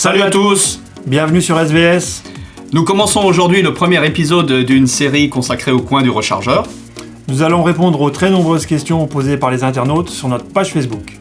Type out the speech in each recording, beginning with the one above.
Salut à tous, bienvenue sur SVS. Nous commençons aujourd'hui le premier épisode d'une série consacrée au coin du rechargeur. Nous allons répondre aux très nombreuses questions posées par les internautes sur notre page Facebook.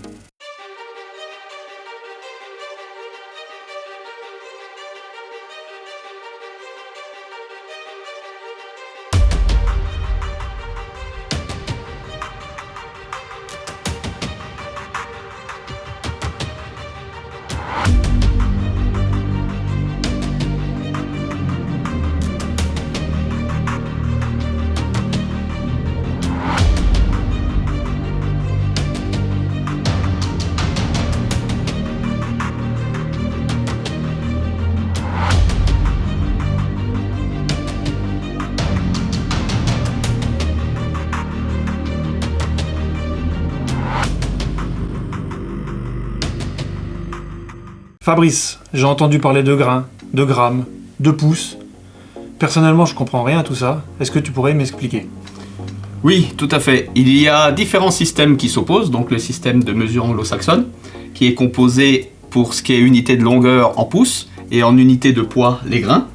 Fabrice, j'ai entendu parler de grains, de grammes, de pouces. Personnellement, je comprends rien à tout ça. Est-ce que tu pourrais m'expliquer ? Oui, tout à fait. Il y a différents systèmes qui s'opposent, donc le système de mesure anglo-saxonne, qui est composé pour ce qui est unité de longueur en pouces et en unité de poids les grains,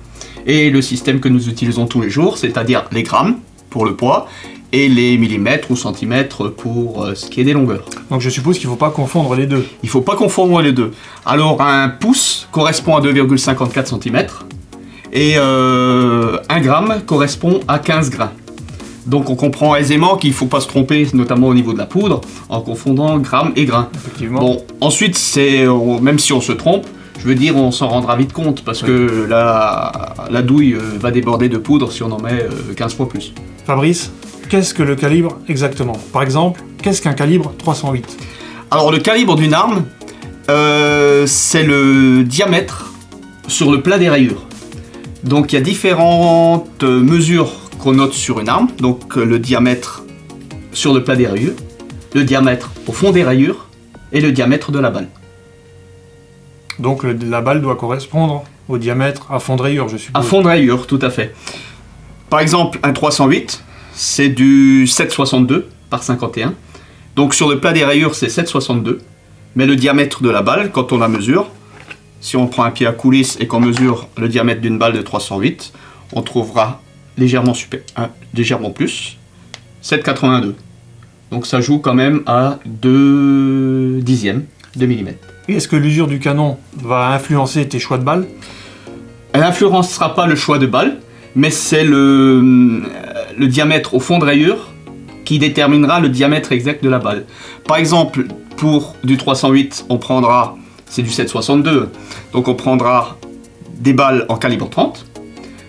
et le système que nous utilisons tous les jours, c'est-à-dire les grammes pour le poids et les millimètres ou centimètres pour ce qui est des longueurs. Donc je suppose qu'il ne faut pas confondre les deux. Il ne faut pas confondre les deux. Alors un pouce correspond à 2,54 cm et 1 gramme correspond à 15 grains. Donc on comprend aisément qu'il ne faut pas se tromper, notamment au niveau de la poudre, en confondant grammes et grains. Effectivement. Bon, ensuite, même si on se trompe, je veux dire, on s'en rendra vite compte, parce que la douille va déborder de poudre si on en met 15 fois plus. Fabrice, qu'est-ce que le calibre exactement ? Par exemple, qu'est-ce qu'un calibre 308 ? Alors le calibre d'une arme, c'est le diamètre sur le plat des rayures. Donc il y a différentes mesures qu'on note sur une arme. Donc le diamètre sur le plat des rayures, le diamètre au fond des rayures et le diamètre de la balle. Donc la balle doit correspondre au diamètre à fond de rayure, je suppose. À fond de rayure, tout à fait. Par exemple, un 308, c'est du 7,62 par 51. Donc sur le plat des rayures, c'est 7,62. Mais le diamètre de la balle, quand on la mesure, si on prend un pied à coulisse et qu'on mesure le diamètre d'une balle de 308, on trouvera légèrement plus, 7,82. Donc ça joue quand même à 2 dixièmes de millimètre. Et est-ce que l'usure du canon va influencer tes choix de balles ? Elle n'influencera pas le choix de balle, mais c'est le diamètre au fond de rayure qui déterminera le diamètre exact de la balle. Par exemple, pour du 308, c'est du 7,62, donc on prendra des balles en calibre 30.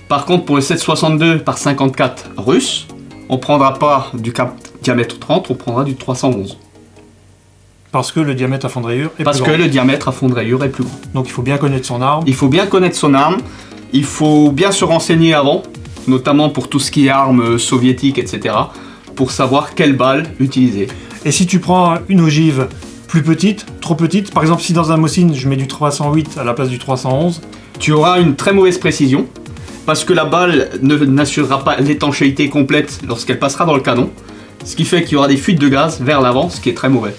Par contre, pour le 7,62 par 54 russe, on ne prendra pas du diamètre 30, on prendra du 311. Parce que le diamètre à fond de rayure est plus grand. Parce que le diamètre à fond de rayure est plus grand. Donc il faut bien connaître son arme. Il faut bien connaître son arme, il faut bien se renseigner avant, notamment pour tout ce qui est armes soviétiques, etc., pour savoir quelle balle utiliser. Et si tu prends une ogive plus petite, trop petite, par exemple si dans un Mosin je mets du 308 à la place du 311, tu auras une très mauvaise précision, parce que la balle n'assurera pas l'étanchéité complète lorsqu'elle passera dans le canon, ce qui fait qu'il y aura des fuites de gaz vers l'avant, ce qui est très mauvais.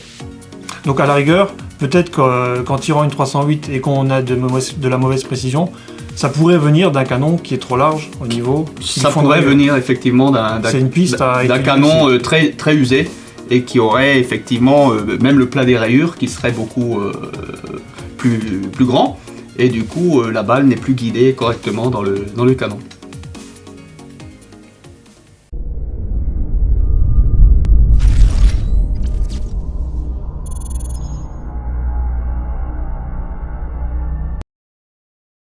Donc à la rigueur, peut-être qu'en tirant une 308 et qu'on a de la mauvaise précision, ça pourrait venir d'un canon qui est trop large au niveau. Ça pourrait venir effectivement d'un canon très, très usé et qui aurait effectivement même le plat des rayures qui serait beaucoup plus grand et du coup la balle n'est plus guidée correctement dans le canon.